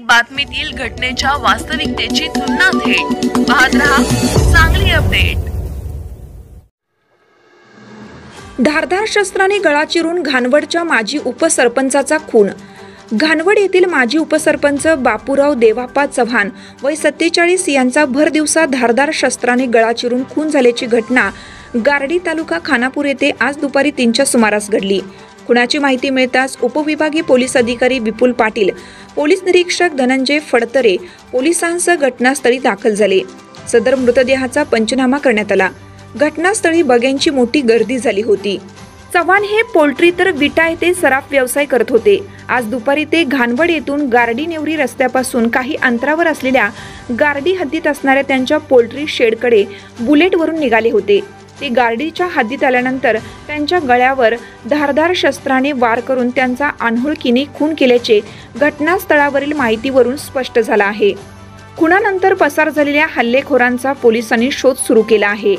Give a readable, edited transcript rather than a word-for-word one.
बातमीतील घटनेच्या वास्तविकतेची तुलना थेट पाहत रहा सांगली अपडेट। धारदार शस्त्राने गळा चिरून घाणवडच्या माजी उपसरपंचाचा खून। घाणवड येथील माजी उपसरपंच बापूराव देवाप्पा चव्हाण वय 47 यांचा भर दिवसा धारदार शस्त्राने गळा चिरून खून झाल्याची घटना गारडी तालुका खानापूर येथे आज दुपारी 3च्या सुमारास घडली। खुनाची माहिती मिळताच उपविभागीय पोलीस अधिकारी विपुल पाटील, पोलीस निरीक्षक धनंजय फडतरे पोलिसांसह घटनास्थळी दाखल झाले। सदर मृतदेहाचा पंचनामा करण्यात आला। घटनास्थळी बघ्यांची मोठी गर्दी झाली होती। चव्हाण हे पोल्ट्री तर विटा येथे सराफ व्यवसाय करत होते। आज दुपारी ते घाणवड येथून गारडी नेवरी रस्त्यापासून काही अंतरावर असलेल्या गारडी हद्दीत असणाऱ्या त्यांच्या पोल्ट्री शेडकडे बुलेटवरून निघाले होते। ते गारडीच्या हद्दीत आल्यानंतर त्यांच्या गळ्यावर धारदार शस्त्राने वार करून त्यांचा अनोळखीने खून केल्याचे घटनास्थळावरील माहितीवरून स्पष्ट झाले आहे। खुनानंतर पसार झालेल्या हल्लेखोरांचा पोलिसांनी शोध सुरू केला आहे।